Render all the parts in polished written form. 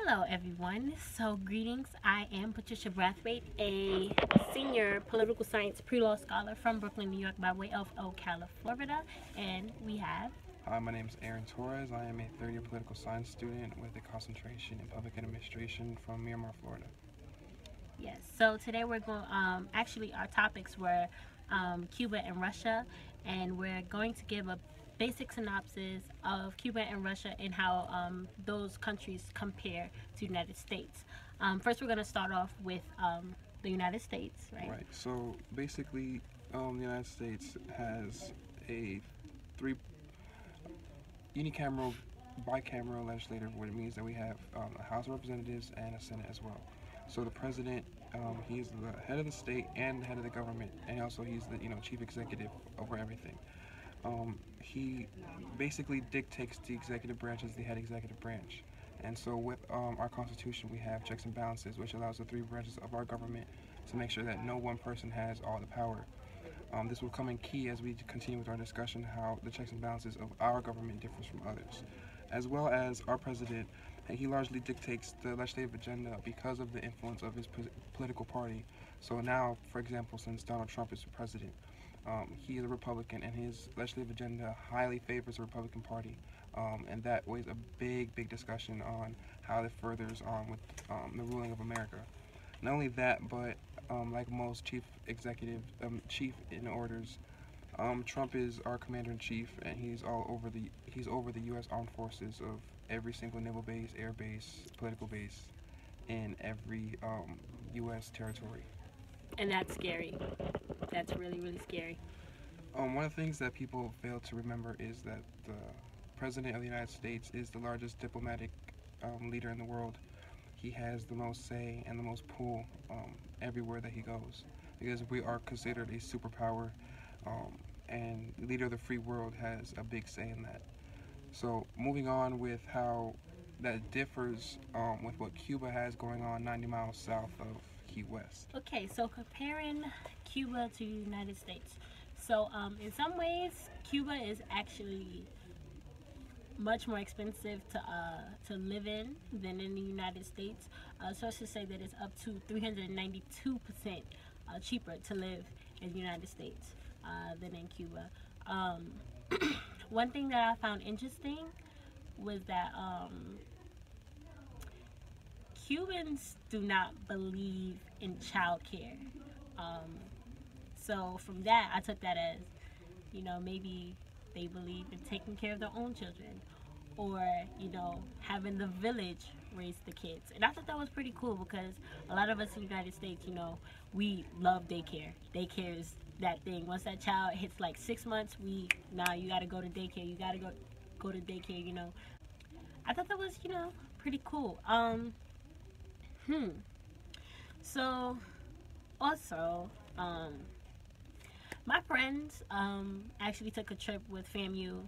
Hello everyone, so greetings. I am Patricia Brathwaite, a senior political science pre-law scholar from Brooklyn, New York by way of Ocala, Florida, and we have... Hi, my name is Aaron Torres. I am a third-year political science student with a concentration in public administration from Miramar, Florida. Yes, so today we're going, actually our topics were Cuba and Russia, and we're going to give a basic synopsis of Cuba and Russia and how those countries compare to the United States. First, we're going to start off with the United States, right? Right. So basically, the United States has a unicameral, bicameral legislative, what it means that we have a House of Representatives and a Senate as well. So the president, he's the head of the state and the head of the government, and also he's the chief executive over everything. He basically dictates the executive branch as the head executive branch. And so with our Constitution, we have checks and balances, which allows the three branches of our government to make sure that no one person has all the power. This will come in key as we continue with our discussion how the checks and balances of our government differs from others. As well as our president, he largely dictates the legislative agenda because of the influence of his political party. So now, for example, since Donald Trump is the president, he is a Republican, and his legislative agenda highly favors the Republican Party, and that weighs a big discussion on how it furthers on with the ruling of America. Not only that, but like most chief in orders, Trump is our commander-in-chief, and he's over the U.S. armed forces of every single naval base, air base, political base in every U.S. territory. And that's scary. That's really scary. One of the things that people fail to remember is that the President of the United States is the largest diplomatic leader in the world. He has the most say and the most pull everywhere that he goes, because we are considered a superpower, and the leader of the free world has a big say in that. So moving on with how that differs with what Cuba has going on 90 miles south of Key West. Okay, so comparing Cuba to the United States. So in some ways, Cuba is actually much more expensive to live in than in the United States. So I should say that it's up to 392% cheaper to live in the United States than in Cuba. One thing that I found interesting was that Cubans do not believe in childcare. So from that, I took that as, maybe they believe in taking care of their own children, or, having the village raise the kids. And I thought that was pretty cool, because a lot of us in the United States, we love daycare. Daycare is that thing. Once that child hits like 6 months, you gotta go to daycare. You gotta go to daycare, I thought that was, pretty cool. So also, my friends actually took a trip with FAMU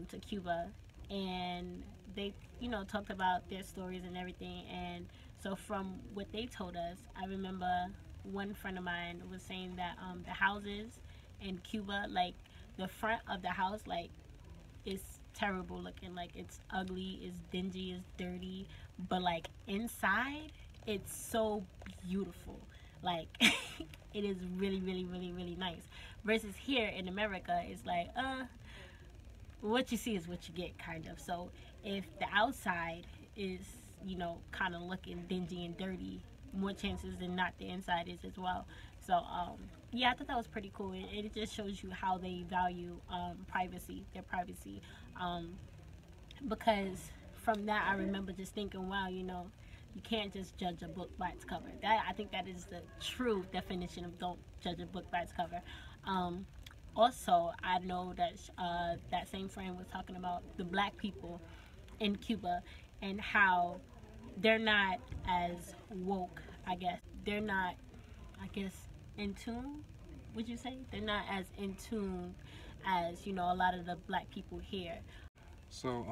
to Cuba, and they talked about their stories and everything. And so from what they told us, I remember one friend of mine was saying that the houses in Cuba, like the front of the house, like, is terrible looking. Like, it's ugly, it's dingy, it's dirty, but like inside it's so beautiful. Like it is really nice. Versus here in America, it's like what you see is what you get, kind of. So if the outside is kind of looking dingy and dirty, more chances than not the inside is as well. So yeah, I thought that was pretty cool. It just shows you how they value their privacy, because from that I remember just thinking, wow, you can't just judge a book by its cover. I think that is the true definition of don't judge a book by its cover. Also, I know that that same friend was talking about the black people in Cuba and how they're not as woke, I guess. They're not, I guess, in tune, would you say? They're not as in tune as, a lot of the black people here. So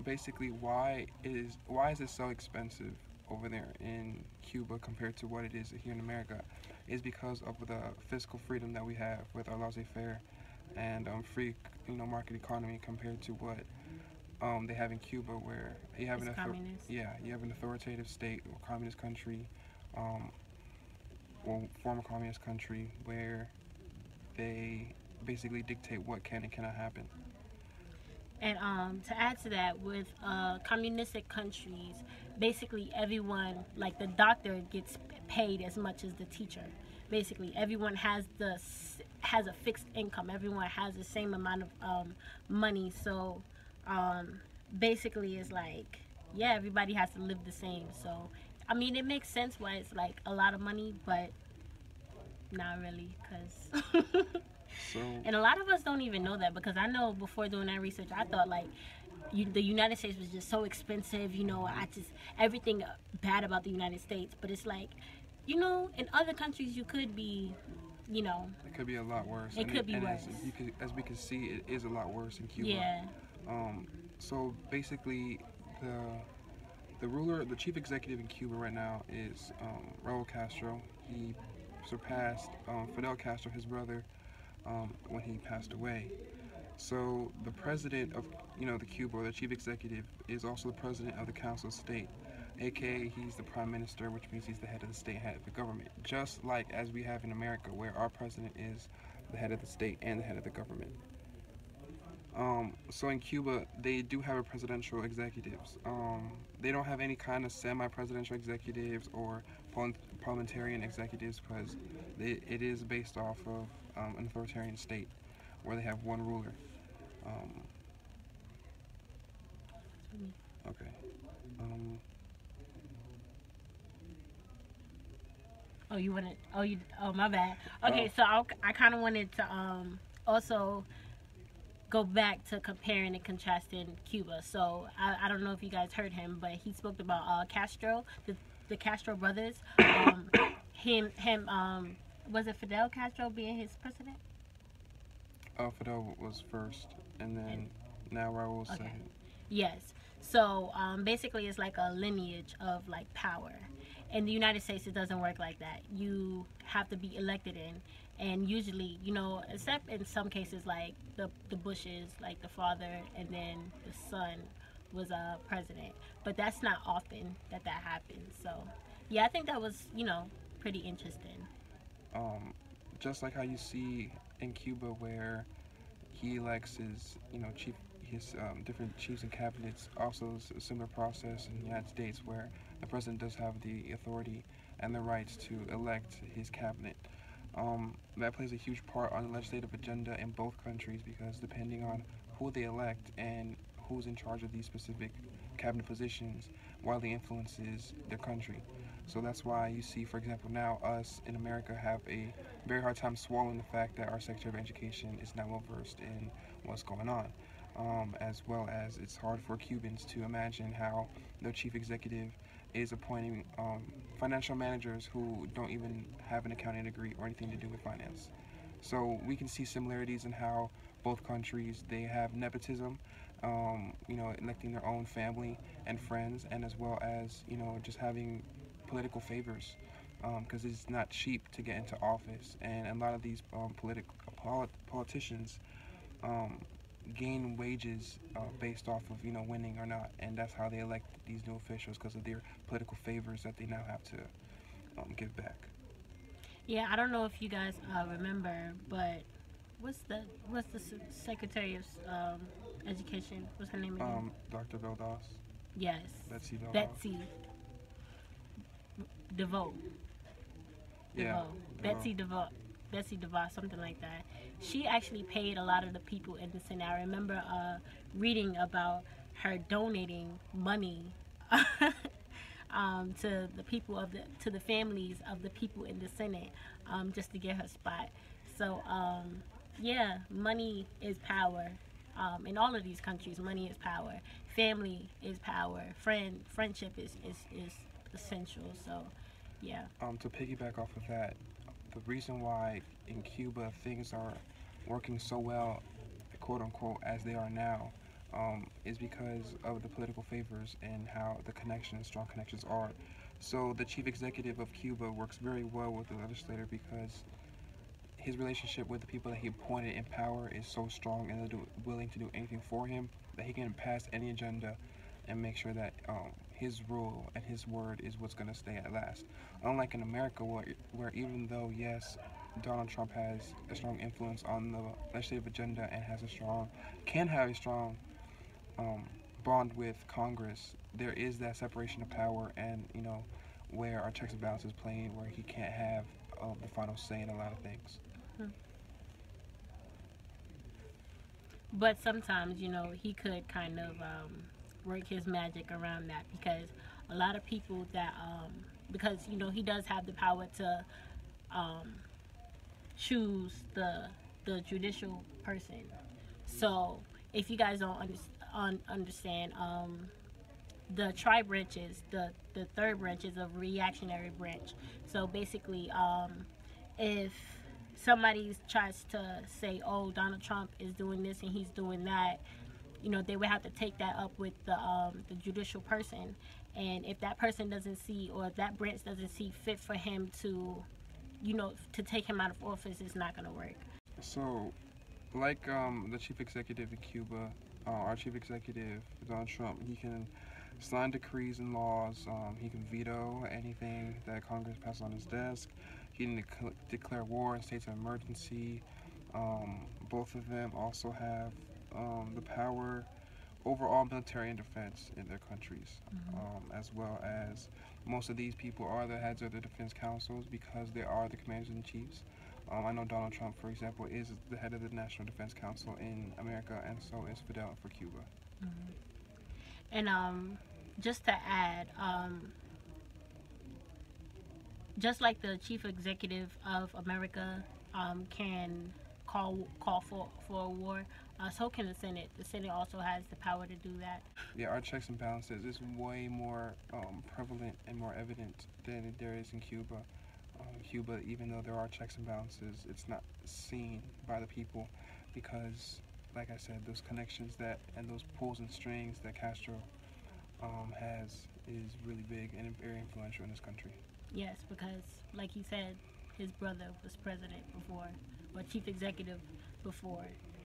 basically, why is it so expensive over there in Cuba compared to what it is here in America? Is because of the fiscal freedom that we have with our laissez-faire and free market economy compared to what they have in Cuba, where you have It's communist. you have an authoritative state or communist country, um, or former communist country, where they basically dictate what can and cannot happen. And to add to that, with communistic countries, basically everyone, like the doctor, gets paid as much as the teacher. Basically, everyone has a fixed income. Everyone has the same amount of money. So um, basically, it's like, yeah, everybody has to live the same. So I mean, it makes sense why it's like a lot of money, but not really, cause So and a lot of us don't even know that, because I know before doing that research, I thought like the United States was just so expensive. I just everything bad about the United States, but it's like, in other countries you could be, you know, it could be a lot worse, it could be and worse. as we can see, it is a lot worse in Cuba. Yeah. So basically, the the chief executive in Cuba right now is Raul Castro. He surpassed Fidel Castro, his brother, when he passed away. So the president of the Cuba, or the chief executive, is also the president of the Council of State, aka he's the prime minister, which means he's the head of the state, head of the government. Just like as we have in America, where our president is the head of the state and the head of the government. So in Cuba, they do have a presidential executives. They don't have any kind of semi-presidential executives or parliamentarian executives, because it is based off of an authoritarian state where they have one ruler. Um, okay. Um, Oh, you wanted? Oh, you? Oh, my bad. Okay, oh, so I kind of wanted to also go back to comparing and contrasting Cuba. So I don't know if you guys heard him, but he spoke about Castro, the Castro brothers. Him was it Fidel Castro being his president? Fidel was first, and And then now Raul's okay, second. yes. So basically, it's like a lineage of like power. In the United States, it doesn't work like that. You have to be elected in, and usually, except in some cases like the Bushes, like the father and then the son was a president. But that's not often that happens. So yeah, I think that was pretty interesting. Um, just like how you see in Cuba, where he elects his his different chiefs and cabinets. Also, it's a similar process in the United States, where the president does have the authority and the rights to elect his cabinet. That plays a huge part on the legislative agenda in both countries, because depending on who they elect and who's in charge of these specific cabinet positions, widely influences their country. So that's why you see, for example, now us in America have a very hard time swallowing the fact that our Secretary of Education is not well versed in what's going on. As well as it's hard for Cubans to imagine how their chief executive is appointing financial managers who don't even have an accounting degree or anything to do with finance. So we can see similarities in how both countries, they have nepotism, electing their own family and friends, and as well as just having political favors, because it's not cheap to get into office, and a lot of these politicians um, gain wages based off of winning or not, and that's how they elect these new officials, because of their political favors that they now have to give back. Yeah, I don't know if you guys remember, but what's the Secretary of Education? What's her name again? Dr. Veldas, Yes, Betsy Veldas. Betsy DeVoe. Yeah, DeVoe. Betsy DeVoe. Betsy DeVos, something like that. She actually paid a lot of the people in the Senate. I remember reading about her donating money to the people to the families of the people in the Senate, just to get her spot. So yeah, money is power. In all of these countries, money is power. Family is power. Friendship is essential. So yeah. To piggyback off of that, the reason why in Cuba things are working so well, quote unquote, as they are now, is because of the political favors and how the connections, strong connections are. So the chief executive of Cuba works very well with the legislator, because his relationship with the people that he appointed in power is so strong and they're willing to do anything for him that he can pass any agenda and make sure that his rule and his word is what's going to stay at last. Unlike in America, where even though, yes, Donald Trump has a strong influence on the legislative agenda and can have a strong um, bond with Congress, there is that separation of power and, where our checks and balances playing, where he can't have the final say in a lot of things. Hmm. But sometimes, he could kind of work his magic around that, because a lot of people that, because, he does have the power to um, choose the judicial person. So if you guys don't understand, the tri-branch is the third branch is a reactionary branch. So basically, if somebody tries to say, "Oh, Donald Trump is doing this and he's doing that," they would have to take that up with the judicial person. And if that person doesn't see, or if that branch doesn't see fit for him to, to take him out of office, it's not going to work. So, like the chief executive in Cuba, our chief executive, Donald Trump, he can sign decrees and laws. He can veto anything that Congress passes on his desk. He can declare war in states of emergency. Both of them also have the power over all military and defense in their countries, as well as most of these people are the heads of the defense councils because they are the commanders in chiefs. I know Donald Trump, for example, is the head of the National Defense Council in America, and so is Fidel for Cuba. And just to add, just like the chief executive of America can call for a war, so can the Senate. The Senate also has the power to do that. Yeah, our checks and balances is way more prevalent and more evident than there is in Cuba. Cuba, even though there are checks and balances, it's not seen by the people because, like I said, those connections and those pulls and strings that Castro has is really big and very influential in this country. Yes, because, like he said, his brother was president before, or chief executive before.